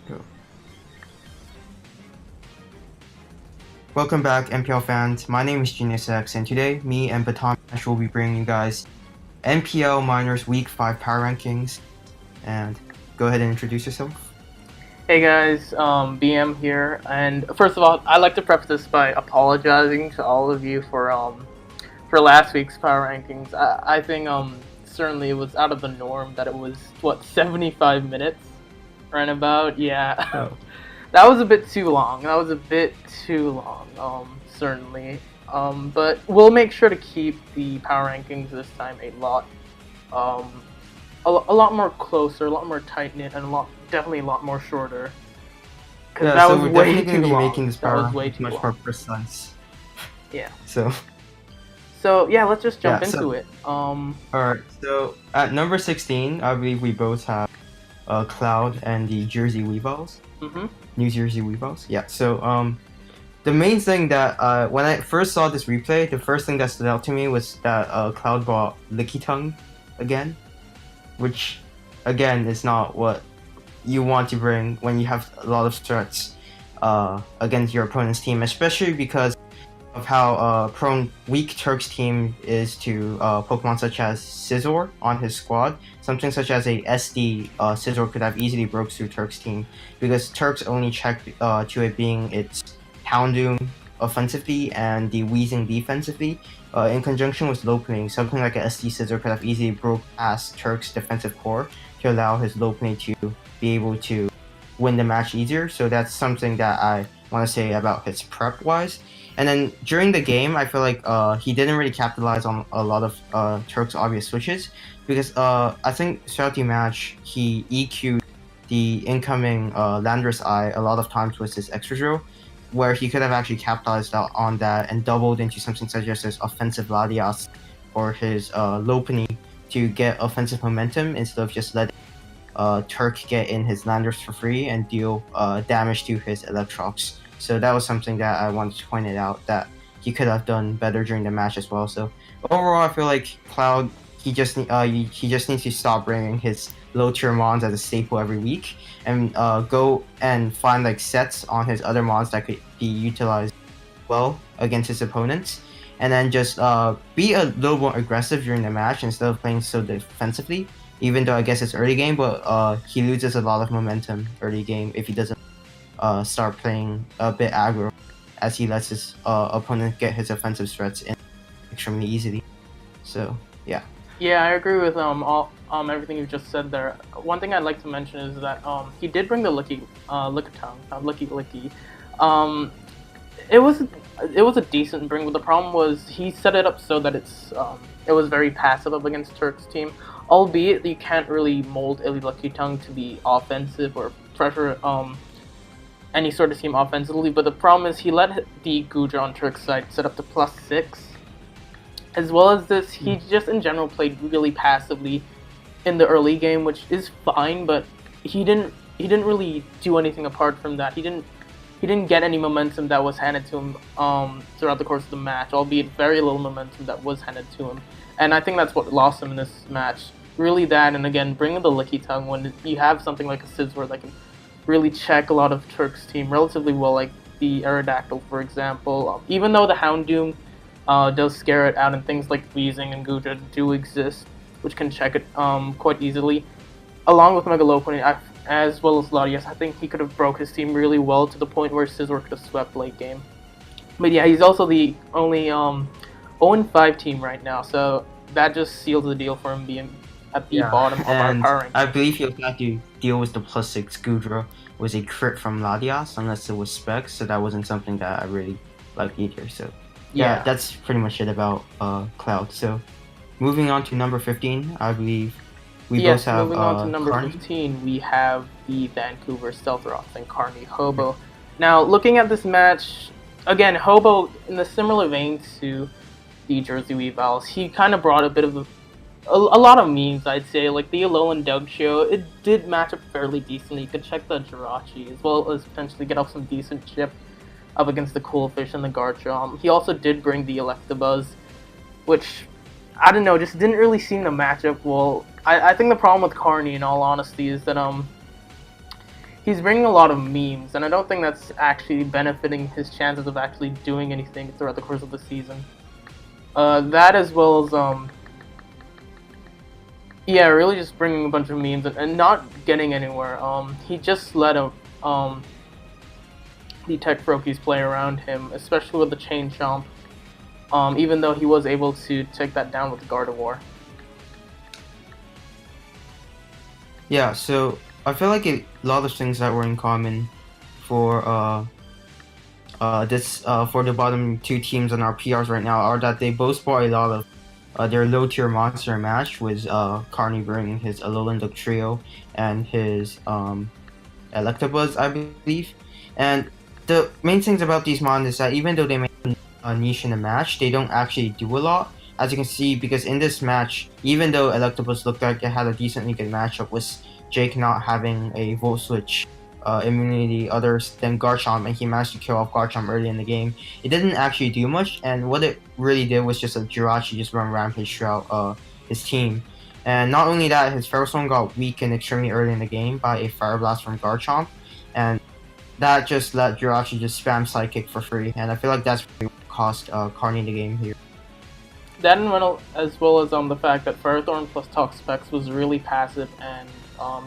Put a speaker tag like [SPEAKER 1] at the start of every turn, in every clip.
[SPEAKER 1] Go. Welcome back, NPL fans. My name is GeniusX, and today, me and Baton will be bringing you guys NPL Minors Week 5 Power Rankings. And go ahead and introduce yourself.
[SPEAKER 2] Hey guys, BM here, and first of all, I'd like to preface this by apologizing to all of you for last week's power rankings. I think certainly it was out of the norm that it was 75 minutes, right about. Yeah,
[SPEAKER 1] Oh.
[SPEAKER 2] that was a bit too long. Certainly. But we'll make sure to keep the power rankings this time a lot more closer, a lot more tight knit, and definitely a lot more shorter.
[SPEAKER 1] Yeah,
[SPEAKER 2] that
[SPEAKER 1] so
[SPEAKER 2] was
[SPEAKER 1] we're
[SPEAKER 2] way
[SPEAKER 1] definitely going
[SPEAKER 2] too
[SPEAKER 1] to be
[SPEAKER 2] long.
[SPEAKER 1] making this
[SPEAKER 2] That
[SPEAKER 1] power
[SPEAKER 2] was way
[SPEAKER 1] ranking
[SPEAKER 2] too
[SPEAKER 1] much
[SPEAKER 2] long.
[SPEAKER 1] more precise.
[SPEAKER 2] Yeah.
[SPEAKER 1] So
[SPEAKER 2] yeah, let's just jump
[SPEAKER 1] Yeah,
[SPEAKER 2] into it.
[SPEAKER 1] Alright, so at number 16, I believe we both have Cloud and the Jersey Weavals. New Jersey Weavals. Yeah, so the main thing that when I first saw this replay, the first thing that stood out to me was that Cloud brought Licky Tongue again, which again is not what you want to bring when you have a lot of threats against your opponent's team, especially because of how prone weak Turk's team is to Pokemon such as Scizor on his squad. Something such as a SD Scizor could have easily broke through Turk's team, because Turk's only check to it being its Houndoom offensively and the Weezing defensively, in conjunction with Lopunny. Something like a SD Scizor could have easily broke past Turk's defensive core to allow his Lopunny to be able to win the match easier. So that's something that I want to say about his prep wise. And then during the game, I feel like he didn't really capitalize on a lot of Turk's obvious switches, because I think throughout the match he EQ'd the incoming Landorus Eye a lot of times with his extra drill, where he could have actually capitalized on that and doubled into something such as his offensive Latias or his Lopunny to get offensive momentum instead of just letting Turk get in his Landorus for free and deal damage to his Electrox. So that was something that I wanted to point it out, that he could have done better during the match as well. So overall, I feel like Cloud, he just needs to stop bringing his low tier mons as a staple every week, and go and find like sets on his other mons that could be utilized well against his opponents, and then just be a little more aggressive during the match instead of playing so defensively. Even though I guess it's early game, but he loses a lot of momentum early game if he doesn't start playing a bit aggro, as he lets his opponent get his offensive threats in extremely easily. So yeah.
[SPEAKER 2] Yeah, I agree with everything you just said there. One thing I'd like to mention is that he did bring the Licky Tongue, Licky. It was a decent bring, but the problem was he set it up so that it was very passive up against Turk's team. Albeit you can't really mold a Licky Tongue to be offensive or pressure any sort of team offensively, but the problem is he let the Goodra on Turk's side set up to +6. As well as this, he just in general played really passively in the early game, which is fine, but he didn't really do anything apart from that. He didn't get any momentum that was handed to him throughout the course of the match, albeit very little momentum that was handed to him. And I think that's what lost him in this match. Really that, and again, bringing the Licky Tongue when you have something like a Scizor that can really check a lot of Turk's team relatively well, like the Aerodactyl, for example. Even though the Houndoom does scare it out, and things like Weezing and Goodra do exist, which can check it quite easily. Along with Mega Lopunny, as well as Latias, I think he could have broke his team really well to the point where Scizor could have swept late game. But yeah, he's also the only 0-5 team right now, so that just seals the deal for him being at the bottom of our power ranking.
[SPEAKER 1] I believe he'll have to deal with the +6 Goodra was a crit from Latias, unless it was Specs, so that wasn't something that I really liked either. So yeah, that's pretty much it about Cloud. So moving on to number 15, I believe we both have
[SPEAKER 2] moving on to number
[SPEAKER 1] Carney.
[SPEAKER 2] 15, we have the Vancouver Stealthroth and Carney Hobo. Now, looking at this match, again, Hobo, in the similar vein to the Jersey Weavals, he kind of brought a bit of a lot of memes, I'd say. Like the Alolan Doug show, it did match up fairly decently. You could check the Jirachi, as well as potentially get off some decent chip up against the Cool Fish and the Garchomp. He also did bring the Electabuzz, which, I don't know, just didn't really seem to match up well. I think the problem with Carney, in all honesty, is that he's bringing a lot of memes, and I don't think that's actually benefiting his chances of actually doing anything throughout the course of the season. That as well as yeah, really just bringing a bunch of memes and not getting anywhere. He just let the tech Frokies play around him, especially with the chain chomp. Even though he was able to take that down with the Gardevoir.
[SPEAKER 1] Yeah, so I feel like a lot of things that were in common for for the bottom two teams on our PRs right now are that they both brought a lot of their low tier monster match, with Carney bringing his Alolan Trio and his Electabuzz, I believe. And the main things about these mons is that even though they may a niche in the match, they don't actually do a lot. As you can see, because in this match, even though Electabuzz looked like it had a decently good matchup, with Jake not having a Volt Switch immunity other than Garchomp, and he managed to kill off Garchomp early in the game, it didn't actually do much, and what it really did was just a Jirachi just run rampage throughout his team. And not only that, his Ferrothorn got weakened extremely early in the game by a Fire Blast from Garchomp, and that just let Jirachi just spam Psychic for free, and I feel like that's really what cost Carney the game here.
[SPEAKER 2] That as well as the fact that Ferrothorn plus Toxapex was really passive, and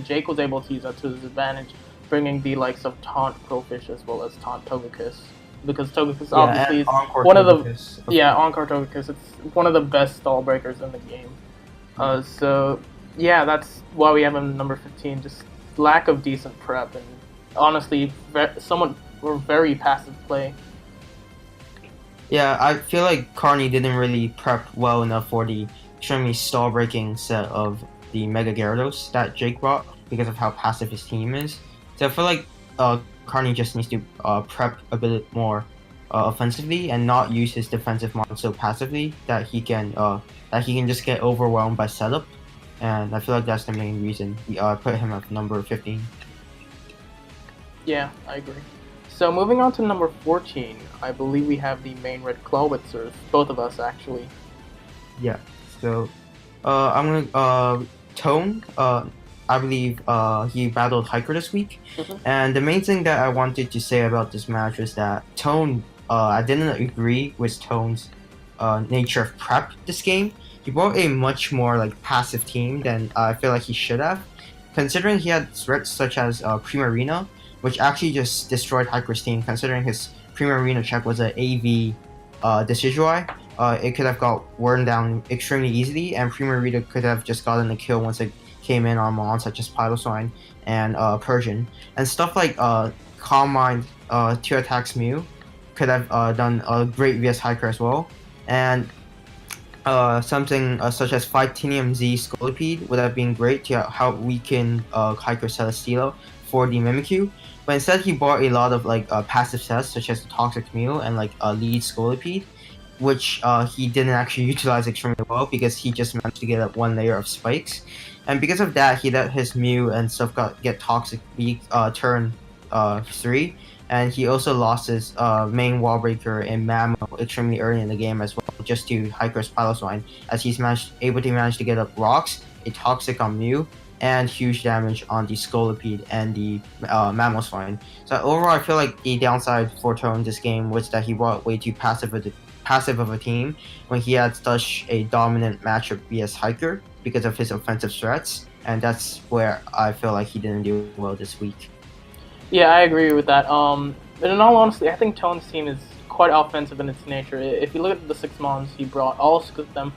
[SPEAKER 2] Jake was able to use that to his advantage, bringing the likes of Taunt Crowfish as well as Taunt Togekiss. Because Togekiss obviously is one of the Encore Togekiss. It's one of the best stall breakers in the game. So yeah, that's why we have him number 15. Just lack of decent prep, and honestly, somewhat very passive play.
[SPEAKER 1] Yeah, I feel like Carney didn't really prep well enough for the extremely stall breaking set of the Mega Gyarados that Jake brought because of how passive his team is. So I feel like Carney just needs to prep a bit more offensively and not use his defensive mon so passively that he can just get overwhelmed by setup. And I feel like that's the main reason we put him at number 15.
[SPEAKER 2] Yeah, I agree. So moving on to number 14, I believe we have the main red Clawitzers, both of us actually.
[SPEAKER 1] Yeah, so I'm gonna Tone. I believe he battled Hiker this week, and the main thing that I wanted to say about this match was that Tone. I didn't agree with Tone's nature of prep this game. He brought a much more like passive team than I feel like he should have, considering he had threats such as Primarina, which actually just destroyed Hiker's team, considering his Primarina check was an AV Decidueye. It could have got worn down extremely easily, and Primarina could have just gotten a kill once it came in on mons such as Piloswine and Persian. And stuff like Calm Mind 2 attacks Mew could have done a great vs Hiker as well. And something such as Fightinium Z Scolipede would have been great to help weaken Hiker Celesteela for the Mimikyu. But instead, he bought a lot of like passive sets such as the Toxic Mew and like Lead Scolipede, which he didn't actually utilize extremely well because he just managed to get up one layer of spikes. And because of that, he let his Mew and stuff get Toxic weak turn 3. And he also lost his main wall breaker in Mammo extremely early in the game as well, just to Hiker's Piloswine, as he's able to manage to get up Rocks, a Toxic on Mew, and huge damage on the Scolipede and the Mamoswine. So overall, I feel like the downside for Tone this game was that he brought way too passive of a team when he had such a dominant matchup vs Hiker because of his offensive threats, and that's where I feel like he didn't do well this week.
[SPEAKER 2] Yeah, I agree with that. But in all honesty, I think Tone's team is quite offensive in its nature. If you look at the 6 mons he brought, all 6 of them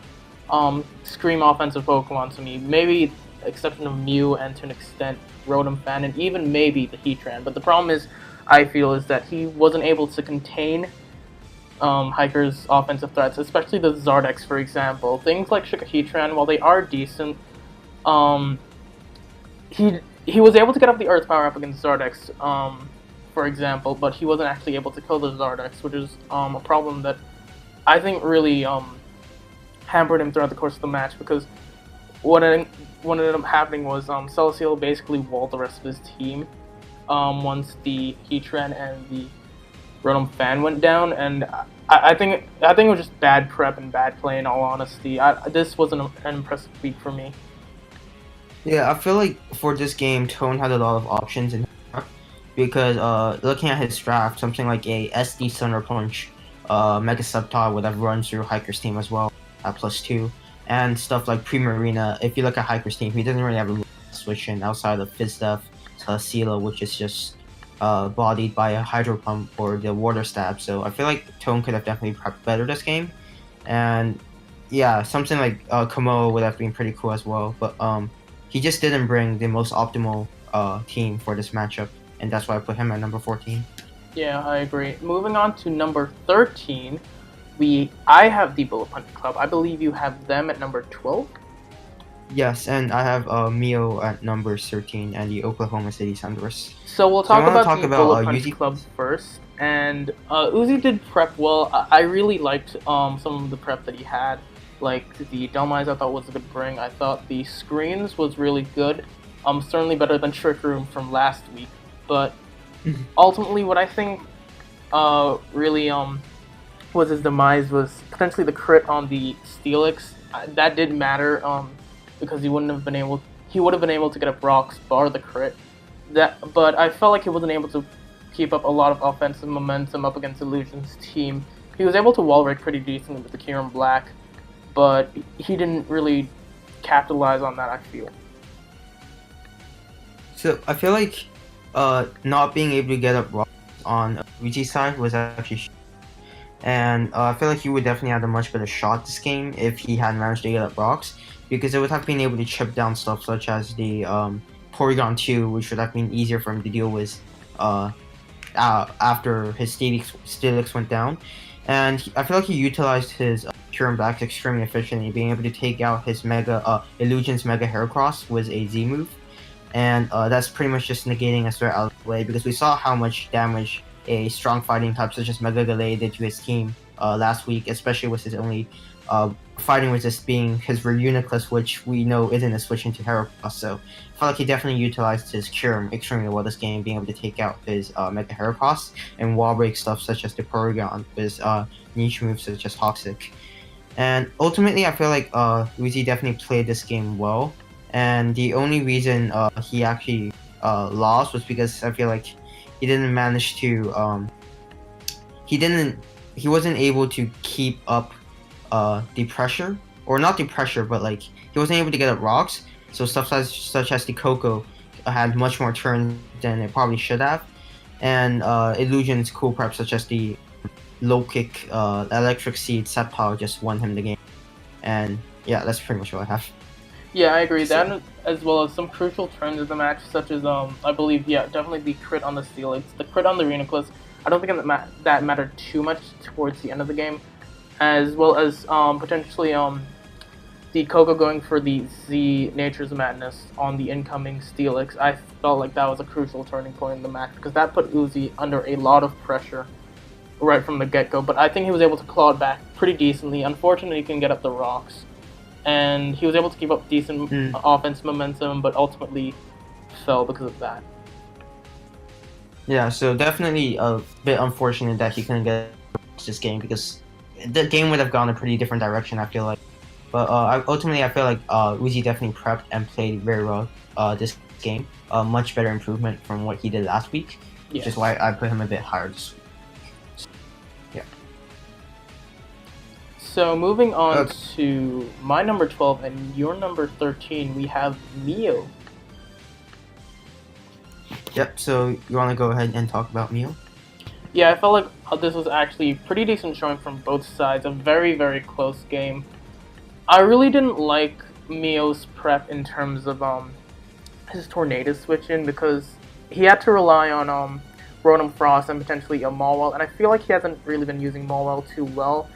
[SPEAKER 2] scream offensive Pokemon to me. Maybe exception of Mew and to an extent Rotom Fan, and even maybe the Heatran. But the problem is, I feel, is that he wasn't able to contain Hiker's offensive threats, especially the Zardex, for example. Things like Heatran, while they are decent, he was able to get up the Earth Power up against Zardex, for example, but he wasn't actually able to kill the Zardex, which is a problem that I think really hampered him throughout the course of the match, because what ended up happening was Celesteela basically walled the rest of his team once the Heatran and the Rotom Fan went down, and I think it was just bad prep and bad play, in all honesty. This wasn't an impressive week for me.
[SPEAKER 1] Yeah, I feel like for this game, Tone had a lot of options in prep. because looking at his draft, something like a SD Thunder Punch Mega Sceptile would have run through Hiker's team as well at +2, and stuff like Primarina. If you look at Hiker's team, he doesn't really have a switch in outside of Fizdef to Sela, which is just bodied by a Hydro Pump or the Water Stab. So I feel like Tone could have definitely prepped better this game, and yeah, something like Komoa would have been pretty cool as well. But he just didn't bring the most optimal team for this matchup, and that's why I put him at number 14.
[SPEAKER 2] Yeah, I agree. Moving on to number 13, I have the Bullet Punch Club. I believe you have them at number 12.
[SPEAKER 1] Yes, and I have Mio at number 13 and the Oklahoma City Thunderers.
[SPEAKER 2] So we'll talk about
[SPEAKER 1] talk
[SPEAKER 2] the
[SPEAKER 1] about,
[SPEAKER 2] Bullet Punch
[SPEAKER 1] Uzi?
[SPEAKER 2] Club first. And Uzi did prep well. I really liked some of the prep that he had. Like the Delmise I thought was a good bring. I thought the screens was really good. Certainly better than Trick Room from last week. But ultimately what I think really was his demise was potentially the crit on the Steelix. That did matter because he would have been able to get up rocks bar the crit. But I felt like he wasn't able to keep up a lot of offensive momentum up against Illusion's team. He was able to wall break pretty decently with the Kieran Black, but he didn't really capitalize on that, I feel.
[SPEAKER 1] So I feel like not being able to get up rocks on Uzi's side was actually and I feel like he would definitely have a much better shot this game if he had managed to get up rocks, because it would have been able to chip down stuff such as the Porygon 2, which would have been easier for him to deal with after his Steelix went down. And I feel like he utilized his Kieran Black extremely efficiently, being able to take out his Illusion's Mega Heracross with a Z move. And that's pretty much just negating a threat out of the way, because we saw how much damage a strong fighting type such as Mega Galay did to his team last week, especially with his only fighting resist being his Reuniclus, which we know isn't a switch into Heracross. So I felt like he definitely utilized his Cure extremely well this game, being able to take out his Mega Heracross and wall break stuff such as the Porygon with niche moves such as Toxic. And ultimately, I feel like Uzi definitely played this game well, and the only reason he actually lost was because I feel like he didn't manage to he wasn't able to keep up the pressure, or not the pressure, but like he wasn't able to get up rocks. So stuff such as the Coco had much more turns than it probably should have, and Illusion's cool prep such as the low kick electric seed Sepal just won him the game. And yeah, that's pretty much what I have.
[SPEAKER 2] Yeah, I agree. That, as well as some crucial turns in the match, such as I believe, yeah, definitely the crit on the Steelix, the crit on the Reuniclus. I don't think that mattered too much towards the end of the game, as well as potentially the Coco going for the Z Nature's Madness on the incoming Steelix. I felt like that was a crucial turning point in the match, because that put Uzi under a lot of pressure right from the get-go. But I think he was able to claw it back pretty decently. Unfortunately, he couldn't get up the rocks, and he was able to keep up decent offense momentum, but ultimately fell because of that.
[SPEAKER 1] Yeah, so definitely a bit unfortunate that he couldn't get this game, because the game would have gone a pretty different direction, I feel like. But ultimately, I feel like Uzi definitely prepped and played very well this game. Much better improvement from what he did last week, which is why I put him a bit higher this week. Yeah.
[SPEAKER 2] So moving on to my number 12 and your number 13, we have Mio.
[SPEAKER 1] Yep, so you want to go ahead and talk about Mio?
[SPEAKER 2] Yeah, I felt like this was actually pretty decent showing from both sides. A very, very close game. I really didn't like Mio's prep in terms of his Tornado switch in, because he had to rely on Rotom Frost and potentially a Mawile, and I feel like he hasn't really been using Mawile too well.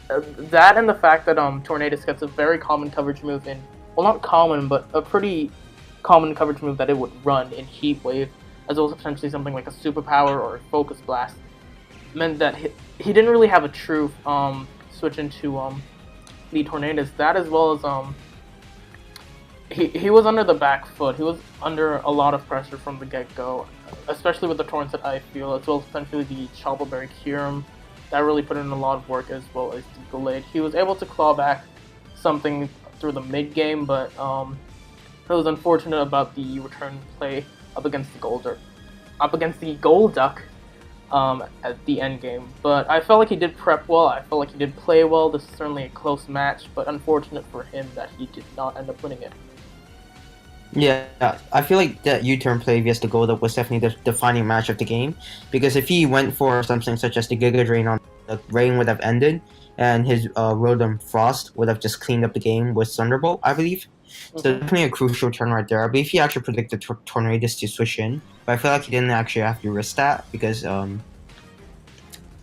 [SPEAKER 2] That and the fact that Tornadus gets a very common coverage move in, well, not common, but a pretty common coverage move that it would run in Heat Wave, as well as potentially something like a Superpower or a Focus Blast, meant that he didn't really have a true switch into the Tornadus. That, as well as he was under the back foot. He was under a lot of pressure from the get-go, especially with the Torrents that I feel, as well as potentially the Chople Berry Kyurem. That really put in a lot of work, as well as the Gallade. He was able to claw back something through the mid-game, but it was unfortunate about the return play up against the Golder. up against the Golduck at the end game. But I felt like he did prep well. I felt like he did play well. This is certainly a close match, but unfortunate for him that he did not end up winning it.
[SPEAKER 1] Yeah, I feel like that U-turn play against the Golduck was definitely the defining match of the game, because if he went for something such as the Giga Drain on the rain would have ended, and his Rotom Frost would have just cleaned up the game with Thunderbolt, I believe. So definitely a crucial turn right there. I believe he actually predicted Tornadus to switch in, but I feel like he didn't actually have to risk that, because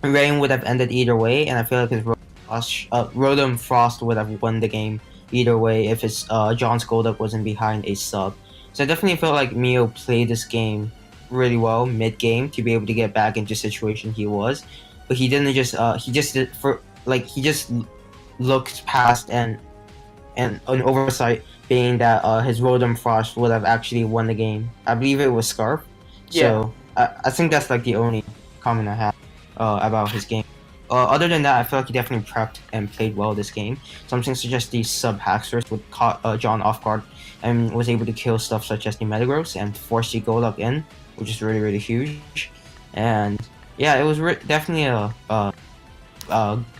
[SPEAKER 1] rain would have ended either way, and I feel like his Rotom Frost would have won the game either way if his John's Golduck wasn't behind a sub. So I definitely felt like Mio played this game really well mid-game to be able to get back into the situation he was, but he didn't just he just looked past and an oversight being that his Rotom Frost would have actually won the game. I believe it was Scarf. So I think that's like the only comment I have about his game. Other than that, I feel like he definitely prepped and played well this game. Something such as the sub-Haxorus would caught John off guard and was able to kill stuff such as the Metagross and force the Golduck in, which is really, really huge. And yeah, it was definitely a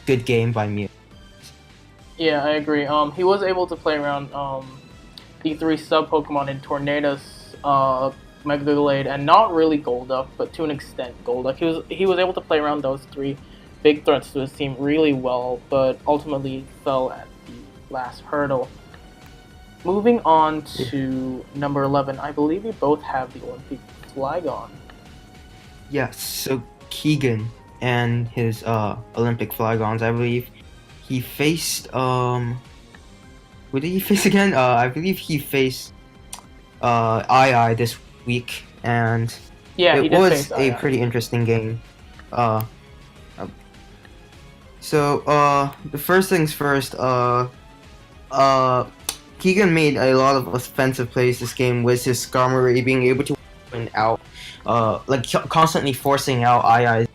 [SPEAKER 1] good game by Mew.
[SPEAKER 2] Yeah, I agree. He was able to play around the 3 sub-Pokemon in Tornadus, Megaglade, and not really Golduck, but to an extent Golduck. He was able to play around those 3 big threats to his team really well, but ultimately fell at the last hurdle. Moving on to number 11, I believe we both have the Olympic flag on.
[SPEAKER 1] Yes, so Keegan and his Olympic Flygons, I believe. He faced who did he face again? I believe he faced II this week, and it was a pretty interesting game. So the first things first, Keegan made a lot of offensive plays this game with his Skarmory being able to win out, constantly forcing out II's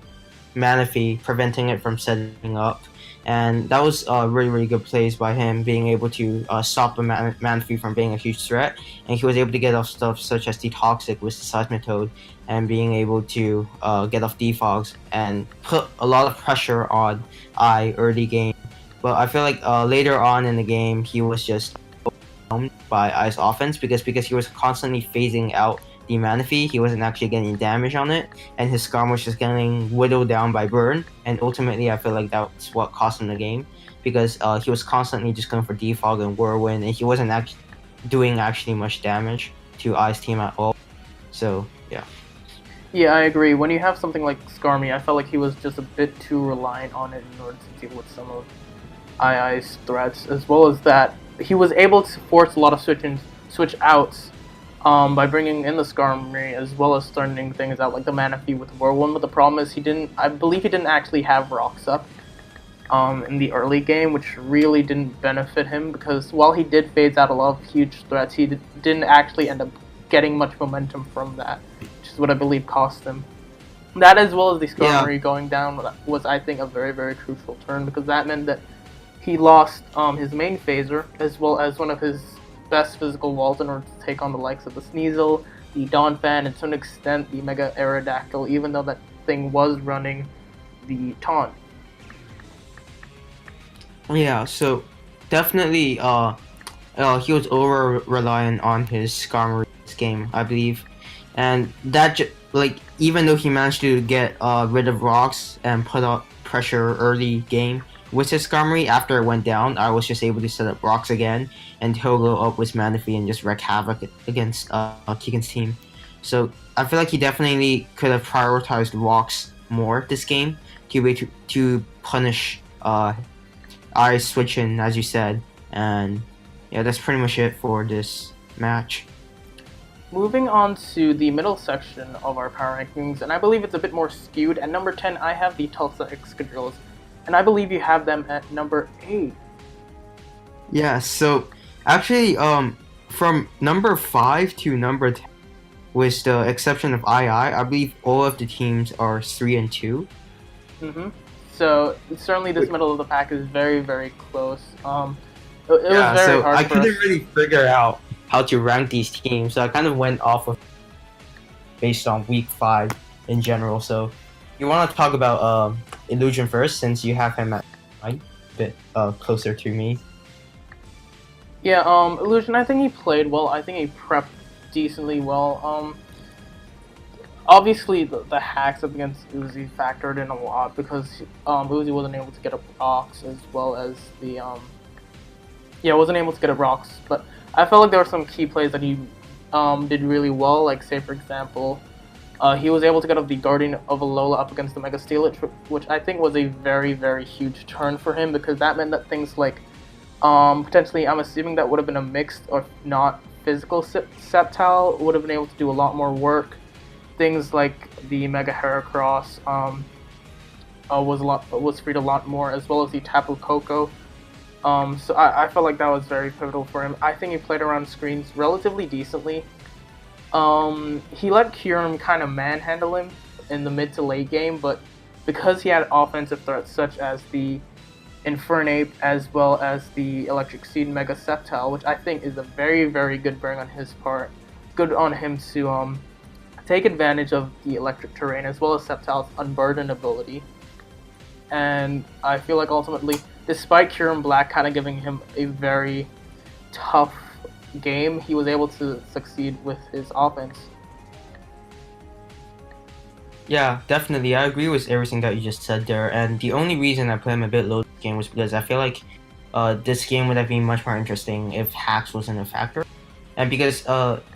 [SPEAKER 1] Manaphy, preventing it from setting up. And that was really, really good plays by him, being able to stop the Manaphy from being a huge threat. And he was able to get off stuff such as the Toxic with the Seismitoad, and being able to get off Defogs and put a lot of pressure on I early game. But I feel like later on in the game, he was just overwhelmed by I's offense because he was constantly phasing out the Manaphy. He wasn't actually getting damage on it, and his Skarm was just getting whittled down by Burn, and ultimately I feel like that's what cost him the game, because he was constantly just going for Defog and Whirlwind, and he wasn't actually doing much damage to I's team at all. So yeah.
[SPEAKER 2] Yeah, I agree. When you have something like Skarmy, I felt like he was just a bit too reliant on it in order to deal with some of II's threats, as well as that he was able to force a lot of switch outs by bringing in the Skarmory, as well as starting things out like the Manaphy with Whirlwind. But the problem is I believe he didn't actually have Rocks up in the early game, which really didn't benefit him, because while he did phase out a lot of huge threats, he didn't actually end up getting much momentum from that, which is what I believe cost him. That, as well as the Skarmory going down, was, I think, a very, very crucial turn, because that meant that he lost his main phaser, as well as one of his best physical walls in order to take on the likes of the Sneasel, the Donphan, and to an extent the Mega Aerodactyl, even though that thing was running the Taunt.
[SPEAKER 1] Yeah, so definitely he was over-reliant on his Skarmory this game, I believe. And that, even though he managed to get rid of Rocks and put up pressure early game with his Skarmory, after it went down, I was just able to set up Rocks again, and he'll go up with Manaphy and just wreak havoc against Keegan's team. So I feel like he definitely could have prioritized Rocks more this game to punish I switching, as you said. And yeah, that's pretty much it for this match.
[SPEAKER 2] Moving on to the middle section of our power rankings, and I believe it's a bit more skewed. At number 10, I have the Tulsa Excadrillos, and I believe you have them at number 8.
[SPEAKER 1] Yeah, so actually, from number 5 to number 10, with the exception of I believe all of the teams are 3 and 2.
[SPEAKER 2] Mm-hmm. So certainly this middle of the pack is very, very close. It was very hard
[SPEAKER 1] I
[SPEAKER 2] for us.
[SPEAKER 1] couldn't really figure out how to rank these teams, so I kind of went off of based on week 5 in general. So you want to talk about Illusion first, since you have him at a bit closer to me.
[SPEAKER 2] Yeah, Illusion, I think he played well. I think he prepped decently well. Obviously, the hacks up against Uzi factored in a lot because Uzi wasn't able to get up rocks as well as the wasn't able to get up rocks. But I felt like there were some key plays that he did really well. Like, say for example, he was able to get up the Guardian of Alola up against the Mega Steelix, which I think was a very, very huge turn for him, because that meant that things like potentially, I'm assuming that would have been a mixed or not physical Sceptile would have been able to do a lot more work. Things like the Mega Heracross was freed a lot more, as well as the Tapu Koko. So I felt like that was very pivotal for him. I think he played around screens relatively decently. He let Kyurem kind of manhandle him in the mid to late game, but because he had offensive threats such as the Infernape as well as the Electric Seed Mega Sceptile, which I think is a very, very good bring on his part. Good on him to take advantage of the electric terrain as well as Sceptile's Unburdened ability. And I feel like ultimately, despite Kyurem Black kind of giving him a very tough game, he was able to succeed with his offense.
[SPEAKER 1] Yeah, definitely. I agree with everything that you just said there. And the only reason I put him a bit low this game was because I feel like this game would have been much more interesting if hacks wasn't a factor. And because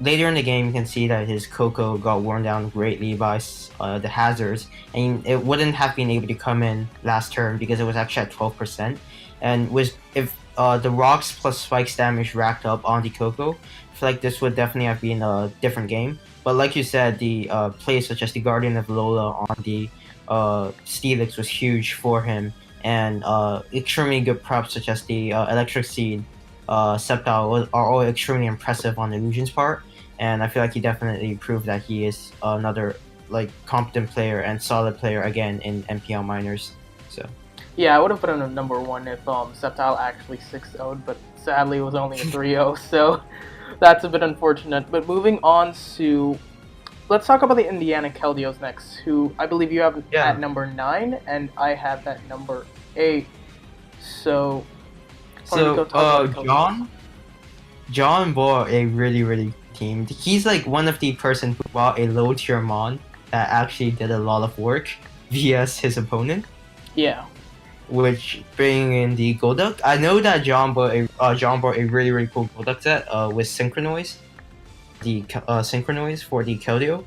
[SPEAKER 1] later in the game, you can see that his Coco got worn down greatly by the hazards, and it wouldn't have been able to come in last turn because it was actually at 12%. And if the rocks plus spikes damage racked up on the Coco, I feel like this would definitely have been a different game. But like you said, the plays such as the Guardian of Lola on the Steelix was huge for him, and extremely good props such as the Electric Seed Sceptile are all extremely impressive on Illusion's part, and I feel like he definitely proved that he is another competent player and solid player again in NPL Minors. So
[SPEAKER 2] yeah, I would have put him at number 1 if Sceptile actually 6-0'd, but sadly it was only a 3-0, so that's a bit unfortunate. But moving on to, let's talk about the Indiana Keldeos next, who I believe you have at number 9, and I have at number 8. So
[SPEAKER 1] John bought a really, really good team. He's like one of the person who bought a low tier mon that actually did a lot of work vs his opponent.
[SPEAKER 2] Yeah.
[SPEAKER 1] Which bringing in the Golduck. I know that John bought a really, really cool Golduck set with Synchronize, the Synchronize for the Keldeo,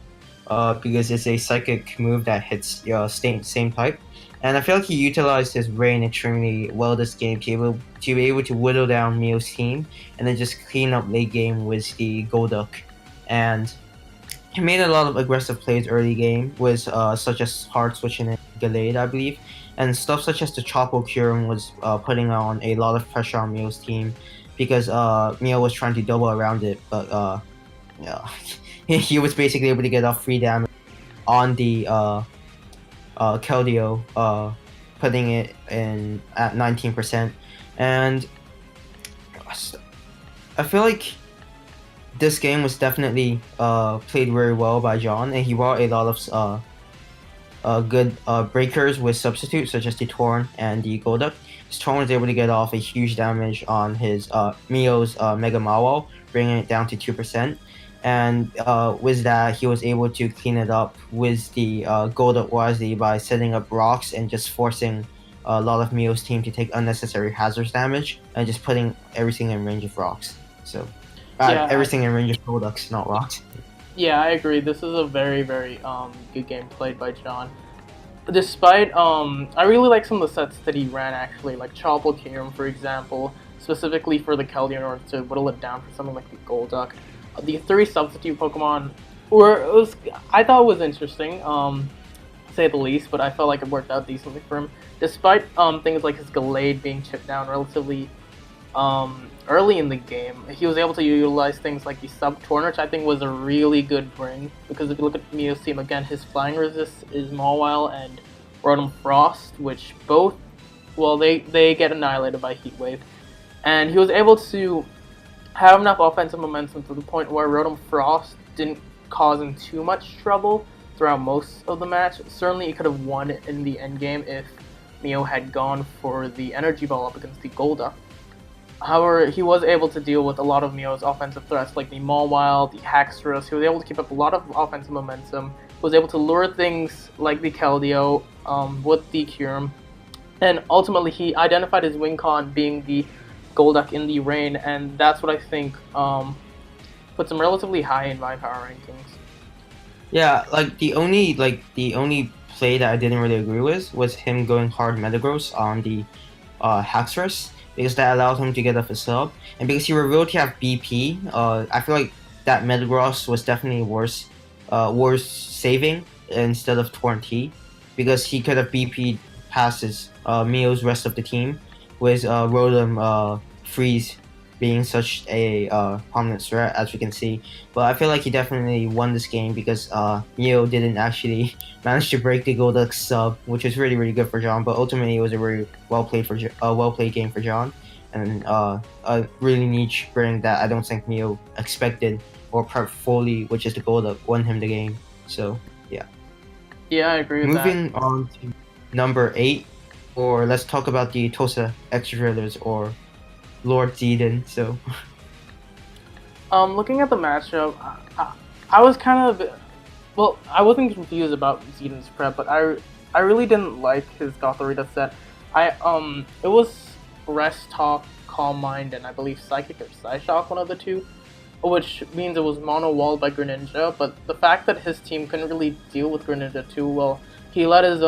[SPEAKER 1] because it's a psychic move that hits same type. And I feel like he utilized his Rain extremely well this game to be able to whittle down Mio's team and then just clean up late game with the Golduck. And he made a lot of aggressive plays early game with such as hard switching and Gallade, I believe. And stuff such as the Chopo Kyurem was putting on a lot of pressure on Mio's team because Mio was trying to double around it, but he was basically able to get off free damage on the Keldeo, putting it in at 19%, and I feel like this game was definitely played very well by John, and he brought a lot of good breakers with substitutes such as the Torn and the Golduck. His Torn was able to get off a huge damage on his Mio's Mega Mawile, bringing it down to 2%. And with that, he was able to clean it up with the Golduck wisely by setting up rocks and just forcing a lot of Mio's team to take unnecessary hazards damage and just putting everything in range of rocks. So everything in range of Golducks, not rocks.
[SPEAKER 2] Yeah, I agree. This is a very, very good game played by John. Despite, I really like some of the sets that he ran actually, like Chople Kyurem, for example, specifically for the Keldeo in order to whittle it down for something like the Golduck. The 3 substitute Pokemon I thought it was interesting, to say the least, but I felt like it worked out decently for him. Despite things like his Gallade being chipped down relatively early in the game, he was able to utilize things like the Sub-Torn, which I think was a really good bring, because if you look at Mio's team again, his flying resist is Mawile and Rotom Frost, which both, well, they get annihilated by Heat Wave, and he was able to have enough offensive momentum to the point where Rotom Frost didn't cause him too much trouble throughout most of the match. Certainly, he could have won in the endgame if Mio had gone for the energy ball up against the Golduck. However, he was able to deal with a lot of Mio's offensive threats like the Mawile, the Haxorus. He was able to keep up a lot of offensive momentum. He was able to lure things like the Keldeo with the Kyurem. And ultimately, he identified his win con being the Golduck in the rain, and that's what I think puts him relatively high in my power rankings.
[SPEAKER 1] Yeah, like the only play that I didn't really agree with was him going hard Metagross on the Haxorus, because that allowed him to get off a sub, and because he revealed to have BP, I feel like that Metagross was definitely worth saving instead of Torrent, because he could have BP'd past his Mio's rest of the team, with Rotom Freeze being such a prominent threat, as we can see. But I feel like he definitely won this game because Mio didn't actually manage to break the Golduck sub, which was really, really good for John. But ultimately, it was a very well played game for John, and a really niche bring that I don't think Mio expected or prepped fully, which is the Golduck, won him the game. So yeah.
[SPEAKER 2] Yeah, I agree with that.
[SPEAKER 1] Moving on to number 8, or let's talk about the Tosa Extra Drillers, or Lord Zeden. So,
[SPEAKER 2] looking at the matchup, I was kind of, well, I wasn't confused about Zeden's prep, but I really didn't like his Gothorita set. It was Rest Talk, Calm Mind, and I believe Psychic or Psyshock, one of the two, which means it was mono walled by Greninja. But the fact that his team couldn't really deal with Greninja too well, he let his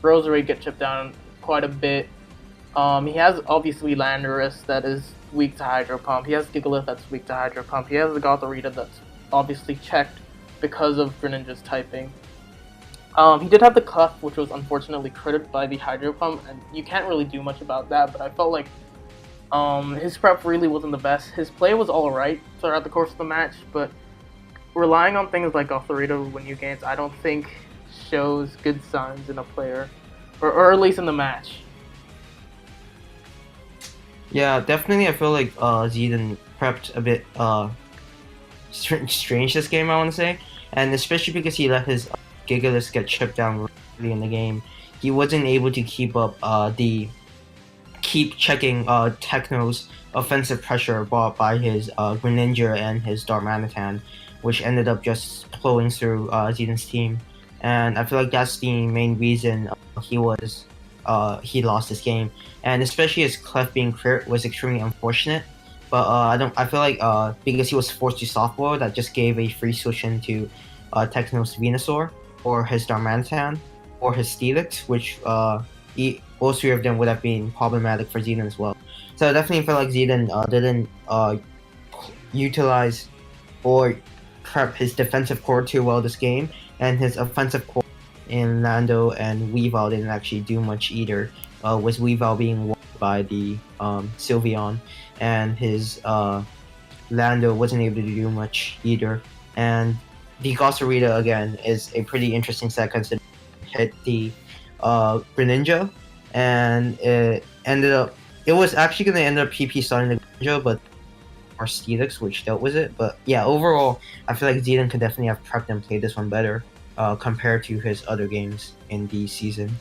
[SPEAKER 2] Rosary get chipped down quite a bit. He has obviously Landorus that is weak to Hydro Pump. He has Gigalith that's weak to Hydro Pump. He has the Gothorita that's obviously checked because of Greninja's typing. He did have the Clef, which was unfortunately critted by the Hydro Pump, and you can't really do much about that, but I felt like his prep really wasn't the best. His play was alright throughout the course of the match, but relying on things like Gothorita to win you games, I don't think shows good signs in a player, or at least in the match.
[SPEAKER 1] yeah, definitely I feel like Zeden prepped a bit strange this game, I want to say, and especially because he let his Gigalith get chipped down early in the game. He wasn't able to keep up keep checking Techno's offensive pressure brought by his Greninja and his Darmanitan, which ended up just flowing through Zeden's team. And I feel like that's the main reason he lost this game. And especially his Clef being crit was extremely unfortunate. But I feel like because he was forced to softball, that just gave a free switch into Techno's Venusaur, or his Darmanitan, or his Steelix, which all three of them would have been problematic for Zeden as well. So I definitely feel like Zeden didn't utilize or prep his defensive core too well this game, and his offensive core in Lando and Weavile didn't actually do much either, with Weavile being won by the Sylveon, and his Lando wasn't able to do much either. And the Gothorita, again, is a pretty interesting set considering it hit the Greninja, and it was actually going to end up PP starting the Greninja, but or Steelix, which dealt with it. But yeah, overall, I feel like Zeden could definitely have prepped and played this one better compared to his other games in the season.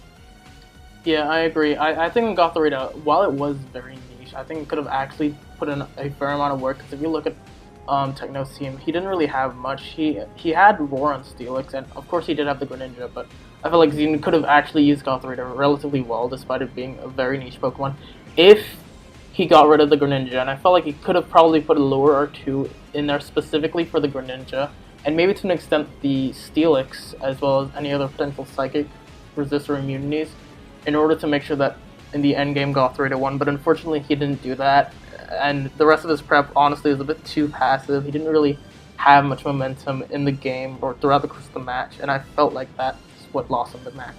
[SPEAKER 2] Yeah, I agree. I think Gothorita, while it was very niche, I think it could have actually put in a fair amount of work, because if you look at Techno's team, he didn't really have much. He had Roar on Steelix, and of course he did have the Greninja, but I feel like Zeden could have actually used Gothorita relatively well, despite it being a very niche Pokemon, if he got rid of the Greninja. And I felt like he could have probably put a lure or two in there specifically for the Greninja, and maybe to an extent the Steelix, as well as any other potential Psychic resist or immunities, in order to make sure that in the endgame Gothorita won. But unfortunately he didn't do that, and the rest of his prep honestly was a bit too passive. He didn't really have much momentum in the game or throughout the course of the match, and I felt like that's what lost him the match.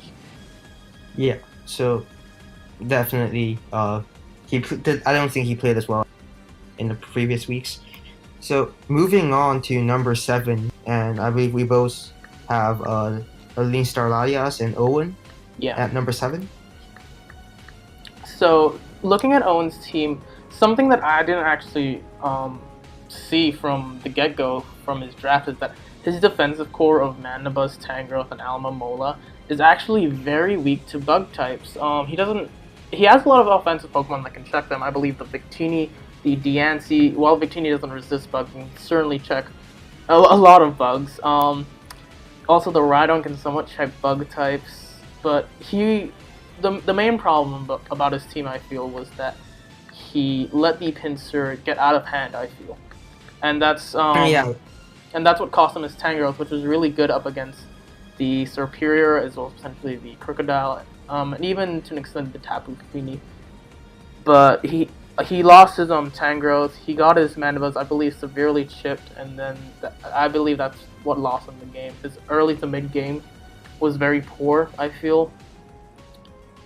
[SPEAKER 1] Yeah, so definitely I don't think he played as well in the previous weeks. So moving on to number 7, and I believe we both have Aline Starladias and Owen at number 7.
[SPEAKER 2] So looking at Owen's team, something that I didn't actually see from the get-go from his draft is that his defensive core of Mandibuzz, Tangrowth, and Alomomola is actually very weak to bug types. He has a lot of offensive Pokemon that can check them. I believe the Victini, the Diancie, while Victini doesn't resist bugs, can certainly check a lot of bugs. Also, the Rhydon can somewhat check bug types, but the main problem about his team, I feel, was that he let the Pinsir get out of hand, I feel. And that's and that's what cost him his Tangrowth, which was really good up against the Superior, as well as potentially the Crocodile, and even to an extent the Tapu Fini. But he lost his Tangrowth, he got his Mandibuzz, I believe, severely chipped, and then I believe that's what lost him the game. His early to mid game was very poor, I feel.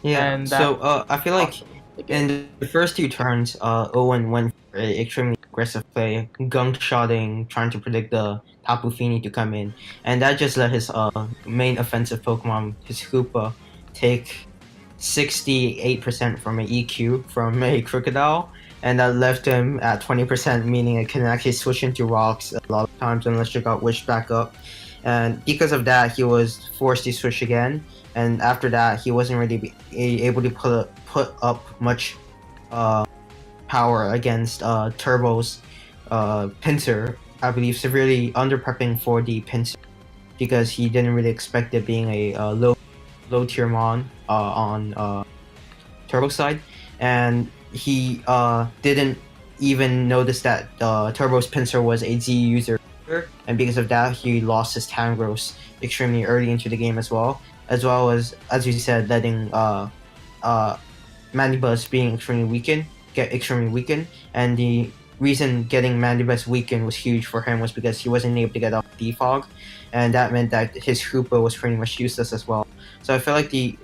[SPEAKER 1] Yeah, and so I feel like in the first 2 turns, Owen went for an extremely aggressive play, gunk-shotting, trying to predict the Tapu Fini to come in, and that just let his main offensive Pokemon, his Hoopa, take 68% from an EQ from a Crocodile, and that left him at 20%, meaning it can actually switch into rocks a lot of times unless you got wished back up. And because of that, he was forced to switch again, and after that, he wasn't really able to put up much power against Turbo's Pinsir. I believe severely under-prepping for the Pinsir because he didn't really expect it being a low tier mon on Turbo's side, and he didn't even notice that Turbo's Pinsir was a Z user, and because of that, he lost his Tangrowth extremely early into the game as well as you said, letting Mandibuzz being get extremely weakened, and the reason getting Mandibuzz weakened was huge for him was because he wasn't able to get off defog, and that meant that his Hoopa was pretty much useless as well. So I feel like the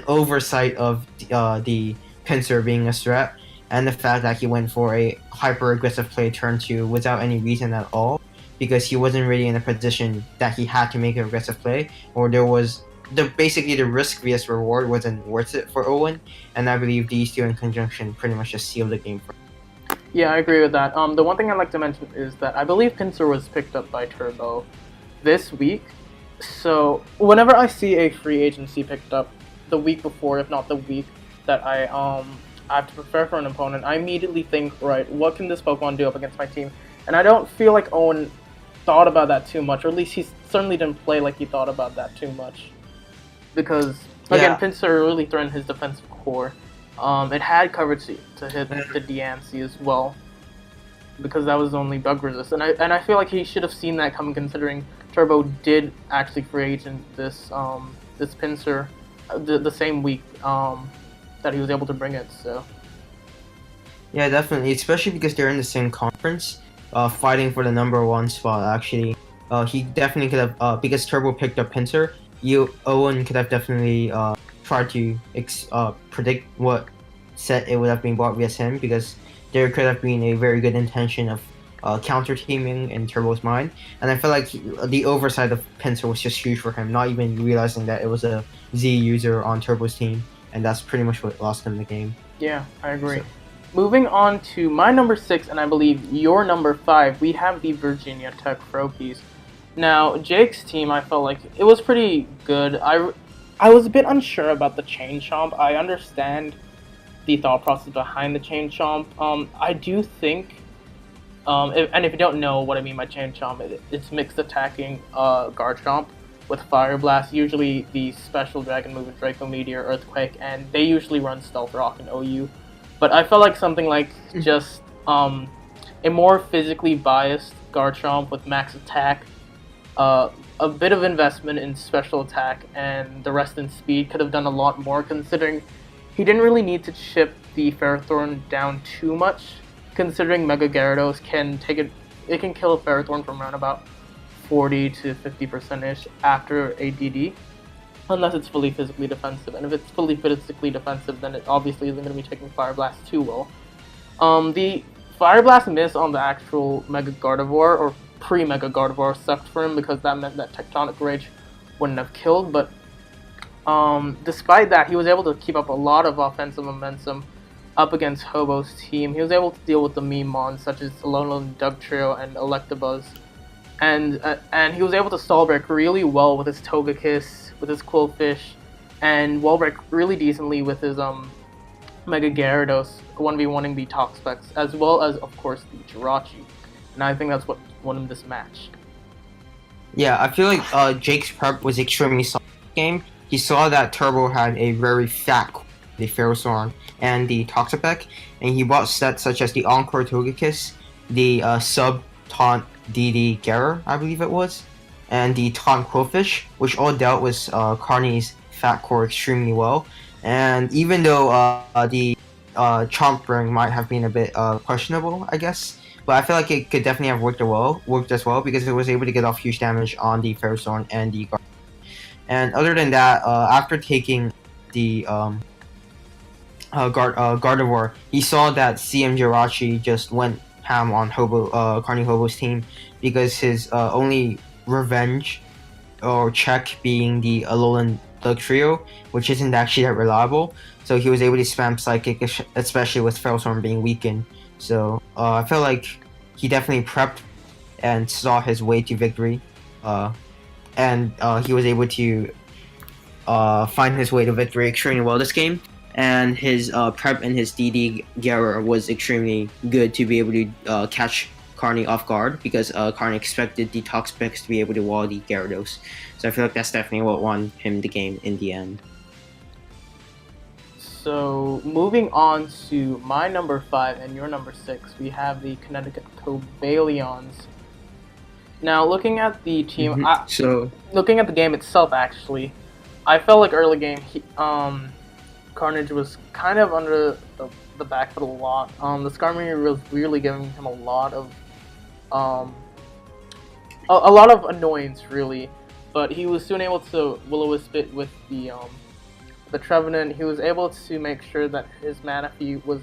[SPEAKER 1] oversight of the Pinsir being a threat, and the fact that he went for a hyper-aggressive play turn 2 without any reason at all, because he wasn't really in a position that he had to make an aggressive play, or there was basically the risk vs reward wasn't worth it for Owen, and I believe these 2 in conjunction pretty much just sealed the game for him.
[SPEAKER 2] Yeah, I agree with that. The one thing I'd like to mention is that I believe Pinsir was picked up by Turbo this week, so whenever I see a free agency picked up the week before, if not the week that I have to prepare for an opponent, I immediately think, right, what can this Pokemon do up against my team? And I don't feel like Owen thought about that too much, or at least he certainly didn't play like he thought about that too much. Because, again, Pinsir really threatened his defensive core. It had coverage to hit the Diancie as well, because that was only bug resist. And I feel like he should have seen that coming, considering Turbo did actually free agent this Pinsir the same week that he was able to bring it. So
[SPEAKER 1] yeah, definitely, especially because they're in the same conference, fighting for the #1 spot. Actually, he definitely could have because Turbo picked up Pinsir. Owen could have definitely tried to predict what set it would have been bought vs him, because there could have been a very good intention of counter teaming in Turbo's mind, and I feel like the oversight of Pinsir was just huge for him, not even realizing that it was a Z user on Turbo's team, and that's pretty much what lost him the game.
[SPEAKER 2] Yeah, I agree. So, moving on to my number 6, and I believe your number 5, we have the Virginia Tech Froakies. Now, Jake's team, I felt like it was pretty good. I was a bit unsure about the Chain Chomp. I understand the thought process behind the Chain Chomp. I do think, if you don't know what I mean by Chain Chomp, it's mixed attacking Garchomp with Fire Blast, usually the special Dragon move with Draco Meteor, Earthquake, and they usually run Stealth Rock and OU. But I felt like something like just a more physically biased Garchomp with max attack, a bit of investment in special attack, and the rest in speed could have done a lot more, considering he didn't really need to chip the Ferrothorn down too much, considering Mega Gyarados can kill a Ferrothorn from around about 40 to 50%-ish after ADD, unless it's fully physically defensive. And if it's fully physically defensive, then it obviously isn't going to be taking Fire Blast too well. The Fire Blast miss on the actual Mega Gardevoir, or pre-Mega Gardevoir, sucked for him, because that meant that Tectonic Rage wouldn't have killed, but despite that, he was able to keep up a lot of offensive momentum up against Hobo's team. He was able to deal with the meme mons such as Alolan Dugtrio and Electabuzz, and he was able to stall break really well with his Togekiss, with his Quillfish, and wall break really decently with his Mega Gyarados 1v1ing the Toxapex, as well as of course the Jirachi, and I think that's what won him this match.
[SPEAKER 1] Yeah, I feel like Jake's prep was extremely solid in this game. He saw that Turbo had a very fat the Ferrosaur and the Toxapex, and he bought sets such as the Encore Togekiss, the Sub Taunt DD Gyara, I believe it was, and the Taunt Quillfish, which all dealt with Carney's Fat Core extremely well. And even though the Chomp Ring might have been a bit questionable, I guess, but I feel like it could definitely have worked as well because it was able to get off huge damage on the Ferrosaur and the Guard. And other than that, after taking the Gardevoir, he saw that CM Jirachi just went ham on Carney Hobo's team because his only revenge or check being the Alolan Dugtrio, which isn't actually that reliable. So he was able to spam Psychic, especially with Ferrosaur being weakened. So I feel like he definitely prepped and saw his way to victory. And he was able to find his way to victory extremely well this game. And his prep and his DD Gyara was extremely good to be able to catch Carney off guard because Carney expected the Toxapex to be able to wall the Gyarados. So I feel like that's definitely what won him the game in the end.
[SPEAKER 2] So moving on to my number 5 and your number 6, we have the Connecticut Cobalions. Now looking at the team, looking at the game itself, actually, I felt like early game Carnage was kind of under the back foot a lot. The Skarmory was really giving him a lot of annoyance, really. But he was soon able to Will-O-Wisp it with the Trevenant. He was able to make sure that his Manaphy was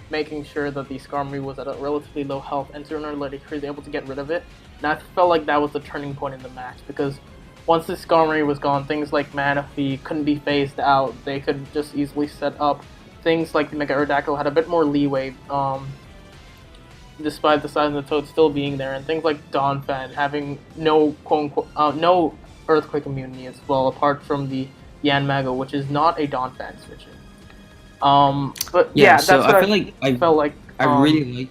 [SPEAKER 2] making sure that the Skarmory was at a relatively low health, and sooner or later he was able to get rid of it. And I felt like that was the turning point in the match, because once the Skarmory was gone, things like Manaphy couldn't be phased out. They could just easily set up. Things like the Mega Aerodactyl had a bit more leeway, despite the size of the Toad still being there, and things like Donphan having no quote-unquote, no Earthquake immunity as well, apart from the Yanmago, which is not a Donphan switch. But yeah,
[SPEAKER 1] so
[SPEAKER 2] that's what
[SPEAKER 1] I
[SPEAKER 2] felt like.
[SPEAKER 1] I really like.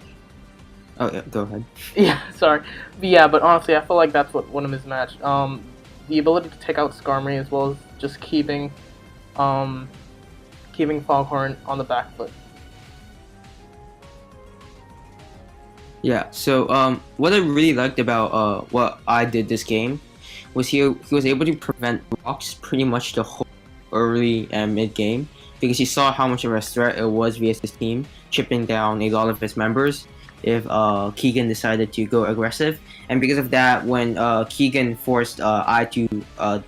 [SPEAKER 1] Oh yeah, go ahead.
[SPEAKER 2] Yeah, sorry. But yeah, but honestly, I feel like that's what won him his match. The ability to take out Skarmory as well as just keeping Foghorn on the back foot.
[SPEAKER 1] Yeah, so what I really liked about what I did this game was he was able to prevent rocks pretty much the whole early and mid game because he saw how much of a threat it was via his team, chipping down a lot of his members if Keegan decided to go aggressive. And because of that, when Keegan forced I to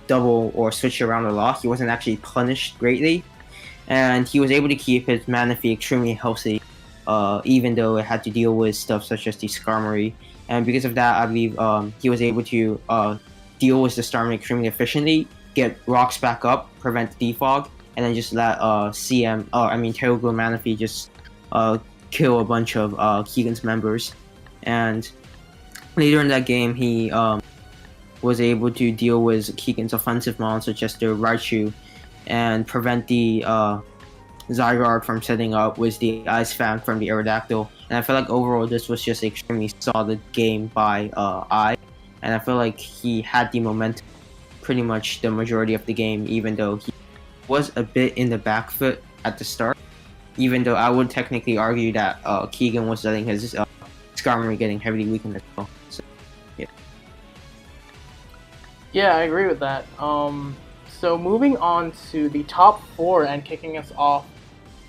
[SPEAKER 1] double or switch around a lot, he wasn't actually punished greatly. And he was able to keep his Manaphy extremely healthy, even though it had to deal with stuff such as the Skarmory. And because of that, I believe he was able to deal with the Skarmory extremely efficiently, get rocks back up, prevent defog, and then just let Terrible Manaphy just kill a bunch of Keegan's members. And later in that game, he was able to deal with Keegan's offensive mons such as the Raichu and prevent the Zygarde from setting up with the Ice Fang from the Aerodactyl. And I feel like overall this was just an extremely solid game by and I feel like he had the momentum pretty much the majority of the game, even though he was a bit in the back foot at the start. Even though I would technically argue that Keegan was letting his Skarmory getting heavily weakened as well. So, yeah.
[SPEAKER 2] Yeah, I agree with that. So moving on to the top 4 and kicking us off,